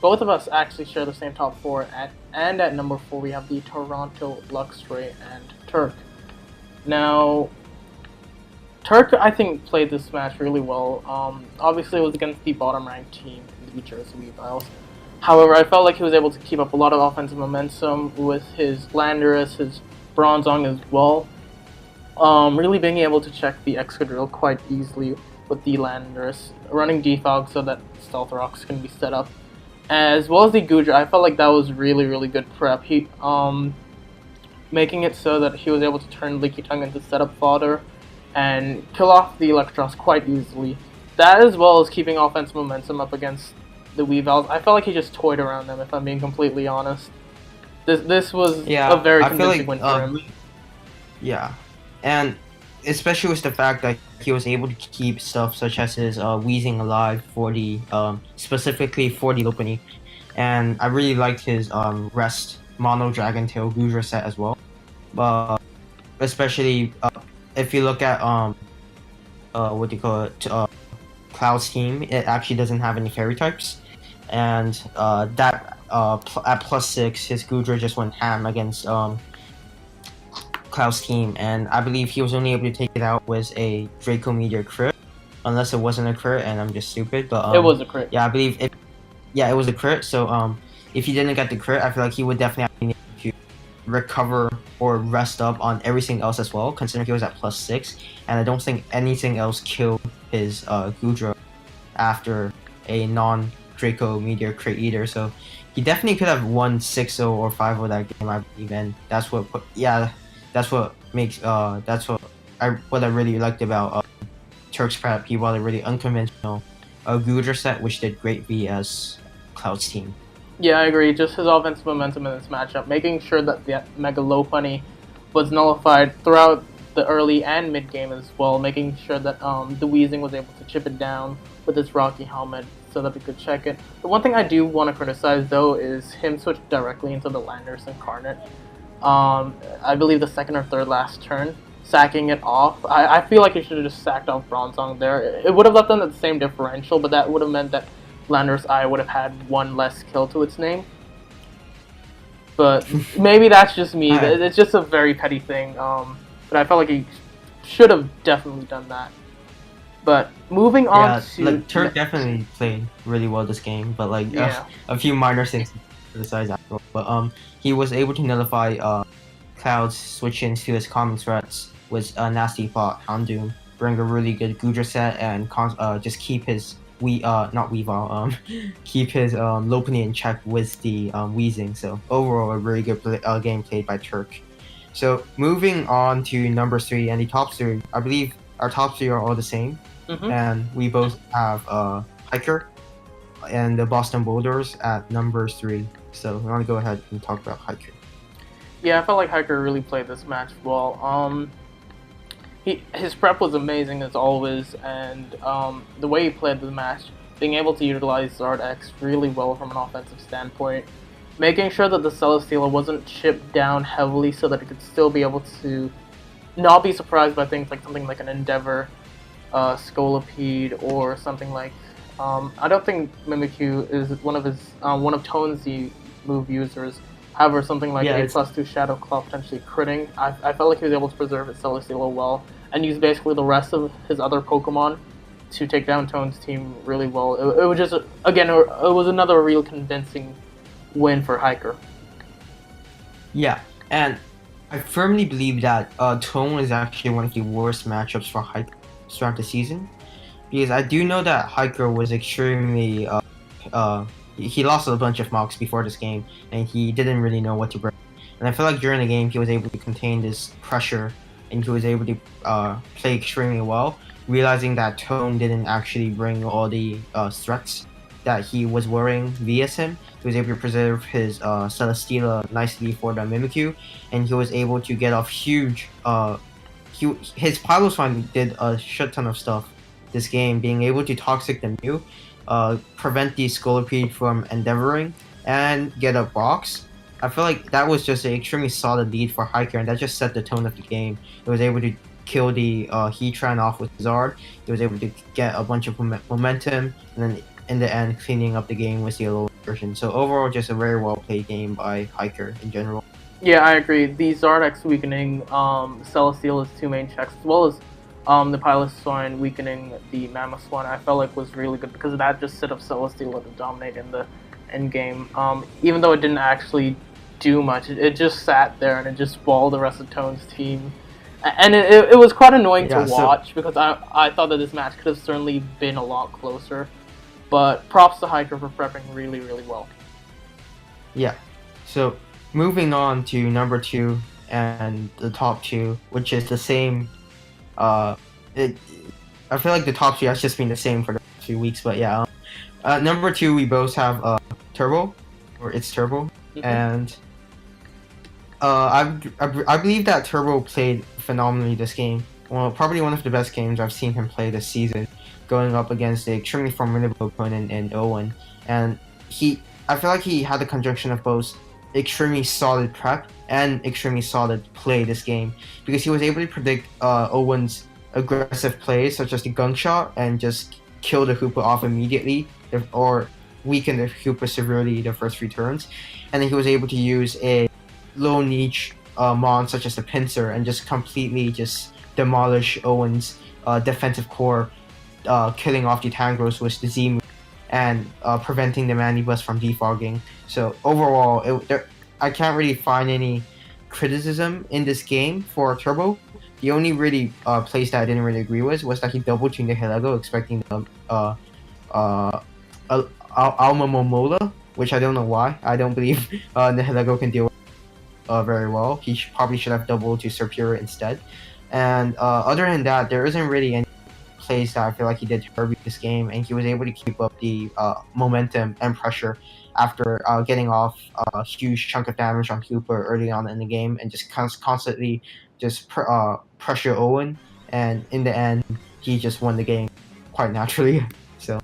[SPEAKER 2] both of us actually share the same top 4, and at number 4 we have the Toronto Luxray and Turk. Now, Turk, I think, played this match really well. Obviously, it was against the bottom-ranked team, the Jersey Weavile. However, I felt like he was able to keep up a lot of offensive momentum with his Landorus, his Bronzong as well. Really being able to check the Excadrill quite easily with the Landorus, running defog so that Stealth Rocks can be set up. as well as the Gudra. I felt like that was really good prep. He making it so that he was able to turn Leaky Tongue into setup fodder and kill off the Electros quite easily. That, as well as keeping offense momentum up against the Weavals. I felt like he just toyed around them, if I'm being completely honest. This was a very convincing win for him.
[SPEAKER 1] Yeah, and especially with the fact that he was able to keep stuff such as his Wheezing alive for the specifically for the opening, and I really liked his rest mono dragon tail Gudra set as well. Especially if you look at what do you call it, Cloud's team, it actually doesn't have any fairy types, and that at +6, his Gudra just went ham against Cloud's team, and I believe he was only able to take it out with a Draco Meteor crit, unless it wasn't a crit, and I'm just stupid. But
[SPEAKER 2] it was a crit.
[SPEAKER 1] Yeah, I believe it. Yeah, it was a crit. So if he didn't get the crit, I feel like he would definitely need to recover or rest up on everything else as well, considering he was at +6, and I don't think anything else killed his Gudra after a non-Draco Meteor crit either. So he definitely could have won 6-0 or 5-0 that game, I believe, and that's what makes what I really liked about Turk's prep. He brought a really unconventional Gudra set, which did great vs Cloud's team.
[SPEAKER 2] Yeah, I agree. Just his offensive momentum in this matchup, making sure that the Mega Lopunny was nullified throughout the early and mid game as well, making sure that the Wheezing was able to chip it down with his Rocky helmet so that he could check it. The one thing I do want to criticize though is him switch directly into the Landers Incarnate. I believe the second or third last turn, sacking it off. I feel like he should have just sacked off Bronzong there. It would have left them at the same differential, but that would have meant that Landers Eye would have had one less kill to its name. But maybe that's just me. It's just a very petty thing. But I felt like he should have definitely done that. But moving on to...
[SPEAKER 1] Like, Turk definitely played really well this game, but like a few minor things to criticize after. But he was able to nullify Cloud's switch-ins to his common threats with a nasty plot, Houndoom, bring a really good Gudra set, and just keep his keep his Lopunny in check with the Wheezing. So overall, a very good game played by Turk. So moving on to number 3 and the top 3, I believe our top 3 are all the same, and we both have Hiker and the Boston Boulders at number 3. So we want to go ahead and talk about Hiker.
[SPEAKER 2] Yeah, I felt like Hiker really played this match well. His prep was amazing as always, and the way he played the match, being able to utilize Zard X really well from an offensive standpoint, making sure that the Celesteela wasn't chipped down heavily so that it could still be able to not be surprised by things like something like an Endeavor, Scolipede, or something like... I don't think Mimikyu is one of Tone's move users. However, something like a +2 Shadow Claw potentially critting. I felt like he was able to preserve his Celesteela well and use basically the rest of his other Pokemon to take down Tone's team really well. It was just, again, it was another real convincing win for Hiker.
[SPEAKER 1] Yeah, and I firmly believe that Tone is actually one of the worst matchups for Hiker throughout the season, because I do know that Hiker was extremely he lost a bunch of mocks before this game, and he didn't really know what to bring. And I feel like during the game he was able to contain this pressure, and he was able to play extremely well, realizing that Tone didn't actually bring all the threats that he was worrying vs him. He was able to preserve his Celesteela nicely for the Mimikyu, and he was able to get off huge... his Piloswine did a shit ton of stuff this game, being able to Toxic the Mew, prevent the Scolipede from Endeavoring, and get a box. I feel like that was just an extremely solid lead for Hiker, and that just set the tone of the game. It was able to kill the Heatran off with Zard. It was able to get a bunch of momentum, and then in the end cleaning up the game with the low version. So overall, just a very well played game by Hiker in general.
[SPEAKER 2] Yeah, I agree. The Zardex weakening Celesteela's 2 main checks, as well as the Piloswine weakening the Mamoswine, I felt like was really good because that just set up Celesteela to dominate in the end game. Even though it didn't actually do much, it just sat there and it just walled the rest of Tone's team. And it was quite annoying to watch because I thought that this match could have certainly been a lot closer. But props to Hiker for prepping really, really well.
[SPEAKER 1] Yeah. So moving on to number 2 and the top 2, which is the same. It, I feel like the top 2 has just been the same for the past few weeks, but yeah. Number 2, we both have Turbo, or it's Turbo, and I believe that Turbo played phenomenally this game. Well, probably one of the best games I've seen him play this season, going up against the extremely formidable opponent in Owen. And I feel like he had the conjunction of both extremely solid prep and extremely solid play this game, because he was able to predict Owen's aggressive plays, such as the gun shot, and just kill the Hooper off immediately, or weaken the Hooper severely the first 3 turns. And then he was able to use a low niche mon such as the pincer and just completely just demolish Owen's defensive core, killing off the Tangros with the Z move and preventing the Manibus from defogging. So overall, I can't really find any criticism in this game for Turbo. The only really place that I didn't really agree with was that he double tuned the Helego, expecting Alma Momola, which I don't know why. I don't believe the Helego can deal with very well. He probably should have doubled to Superior instead. And other than that, there isn't really any plays that I feel like he did terribly this game, and he was able to keep up the momentum and pressure after getting off a huge chunk of damage on Hooper early on in the game, and just constantly just pressure Owen, and in the end, he just won the game quite naturally. So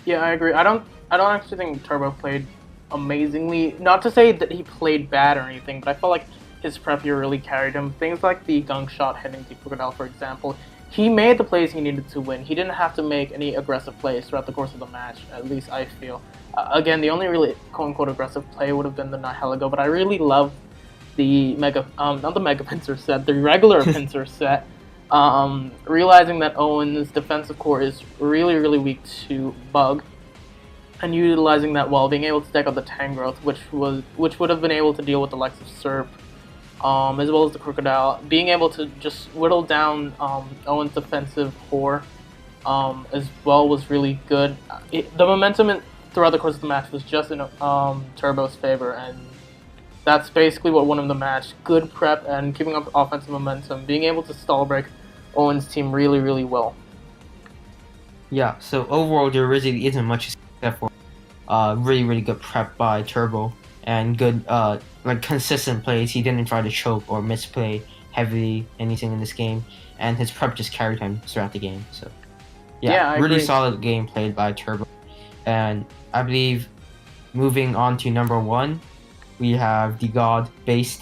[SPEAKER 2] yeah, I agree. I don't actually think Turbo played amazingly. Not to say that he played bad or anything, but I felt like his prep here really carried him. Things like the gunk shot hitting the Crocodile, for example. He made the plays he needed to win. He didn't have to make any aggressive plays throughout the course of the match, at least I feel. Again, the only really quote-unquote aggressive play would have been the Nihiligo, but I really love the not the Mega Pincer set, the regular Pincer set. Realizing that Owen's defensive core is really, really weak to bug, and utilizing that well, being able to deck out the Tangrowth, which would have been able to deal with the likes of Serp, as well as the Crocodile, being able to just whittle down Owen's defensive core as well was really good. The momentum throughout the course of the match was just in Turbo's favor, and that's basically what won him the match. Good prep and keeping up offensive momentum, being able to stall break Owen's team really, really well.
[SPEAKER 1] Yeah, so overall there really isn't much except for really, really good prep by Turbo and good like consistent plays. He didn't try to choke or misplay heavily anything in this game, and his prep just carried him throughout the game. So yeah,
[SPEAKER 2] I
[SPEAKER 1] really
[SPEAKER 2] agree.
[SPEAKER 1] solid game played by Turbo. And I believe moving on to number 1, we have the god Base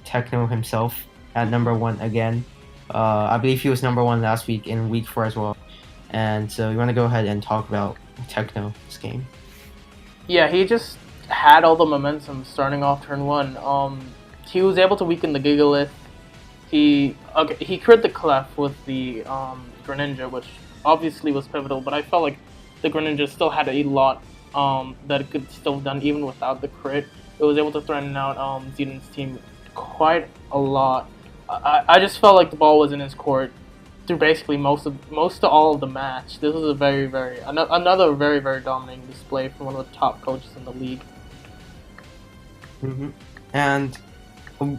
[SPEAKER 1] Techno himself at number 1 again. I believe he was number 1 last week in week 4 as well. And so we want to go ahead and talk about Techno this game.
[SPEAKER 2] Yeah, he just had all the momentum starting off turn 1. He was able to weaken the Gigalith. He crit the Clef with the Greninja, which obviously was pivotal, but I felt like the Greninja still had a lot that it could still have done even without the crit. It was able to threaten out Zedan's team quite a lot. I just felt like the ball was in his court through basically most of all of the match. This was a another very, very dominating display from one of the top coaches in the league.
[SPEAKER 1] Mm-hmm. And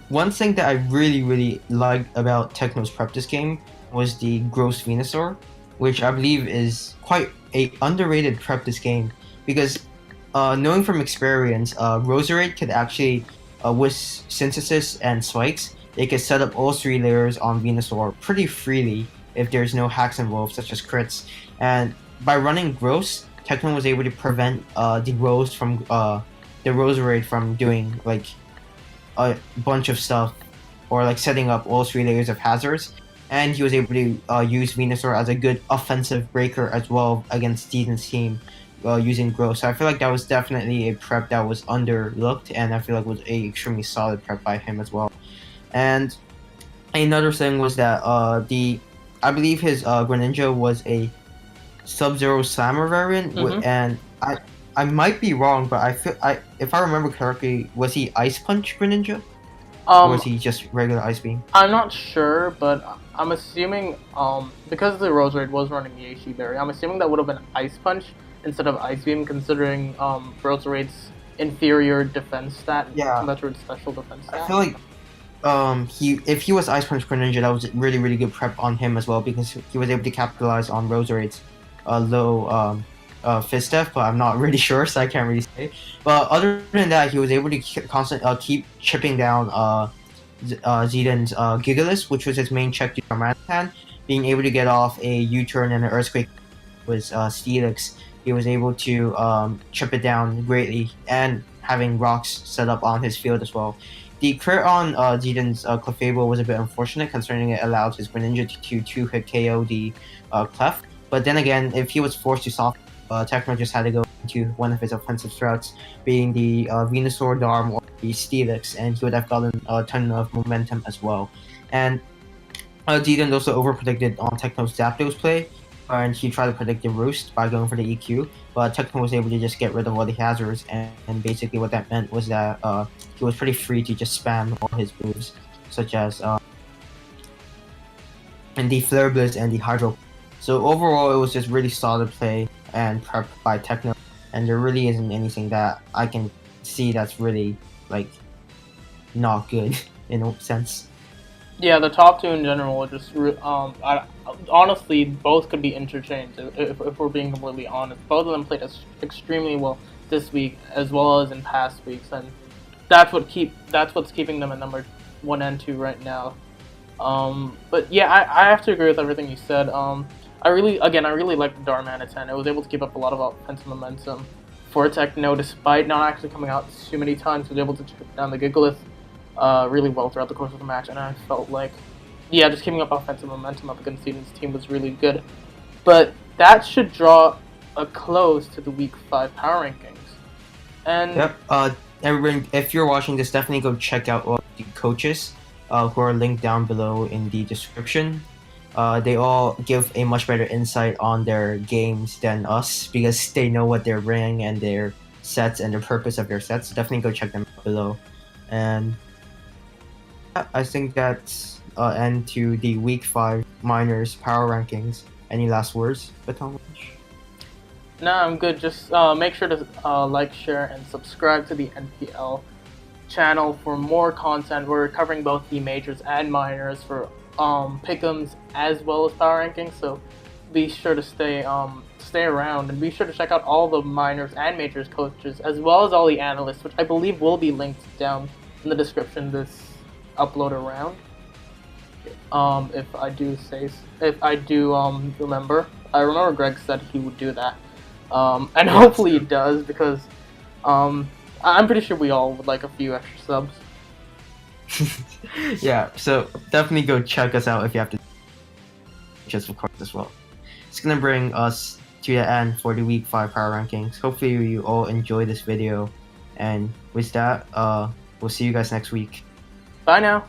[SPEAKER 1] one thing that I really, really liked about Techno's prep this game was the Gross Venusaur, which I believe is quite a underrated prep this game, because knowing from experience, Roserade could actually, with Synthesis and Spikes, they could set up all 3 layers on Venusaur pretty freely if there's no hacks involved, such as crits. And by running Gross, Techno was able to prevent the Roserade from doing like a bunch of stuff, or like setting up all 3 layers of hazards. And he was able to use Venusaur as a good offensive breaker as well against Steven's team using Gross. So I feel like that was definitely a prep that was underlooked, and I feel like was a extremely solid prep by him as well. And another thing was that I believe his Greninja was a Sub-Zero Slammer variant, and I might be wrong, but if I remember correctly, was he Ice Punch Greninja? Or was he just regular Ice Beam?
[SPEAKER 2] I'm not sure, but I'm assuming because the Roserade was running the HE berry, I'm assuming that would have been Ice Punch. instead of Ice Beam, considering Roserade's inferior defense stat compared to its special defense stat.
[SPEAKER 1] I feel like if he was Ice Punch Greninja, that was really good prep on him as well, because he was able to capitalize on Roserade's low fist def, but I'm not really sure, so I can't really say. But other than that, he was able to keep chipping down Zidan's Gigalith, which was his main check to Darmanitan. Being able to get off a U-turn and an Earthquake with Steelix, he was able to chip it down greatly, and having rocks set up on his field as well. The crit on Zidan's Clefable was a bit unfortunate, considering it allowed his Greninja to two-hit KO the Clef. But then again, if he was forced to soft, Techno just had to go into one of his offensive threats, being the Venusaur Darm or the Steelix, and he would have gotten a ton of momentum as well. And Zidan also overpredicted on Techno's Zapdos play, and he tried to predict the Roost by going for the EQ, but Techno was able to just get rid of all the hazards, and basically what that meant was that he was pretty free to just spam all his moves, such as and the Flare Blitz and the Hydro. So overall, it was just really solid play and prep by Techno, and there really isn't anything that I can see that's really like not good in a sense.
[SPEAKER 2] Yeah, the top two in general are just honestly, both could be interchanged if we're being really honest. Both of them played extremely well this week as well as in past weeks, and that's what's keeping them at number 1 and 2 right now. But yeah, I have to agree with everything you said. I really liked the Darmanitan. It was able to keep up a lot of offensive momentum for Techno, despite not actually coming out too many times. It was able to chip down the Gigalith really well throughout the course of the match, and I felt like, yeah, just keeping up offensive momentum up against Eden's team was really good. But that should draw a close to the Week 5 power rankings. And
[SPEAKER 1] yep, everyone, if you're watching this, definitely go check out all the coaches who are linked down below in the description. They all give a much better insight on their games than us, because they know what they're bringing and their sets and the purpose of their sets. So definitely go check them out below. And I think that's end to the Week 5 Minors Power Rankings. Any last words, Baton?
[SPEAKER 2] No, I'm good. Just make sure to like, share, and subscribe to the NPL channel for more content. We're covering both the majors and minors for pick'ems as well as power rankings. So be sure to stay around, and be sure to check out all the minors and majors coaches as well as all the analysts, which I believe will be linked down in the description this upload around. If I do remember. I remember Greg said he would do that. And hopefully he does, because I'm pretty sure we all would like a few extra subs.
[SPEAKER 1] Yeah, so definitely go check us out if you have to. Just of course as well. It's gonna bring us to the end for the Week 5 power rankings. Hopefully you all enjoy this video, and with that, we'll see you guys next week.
[SPEAKER 2] Bye now.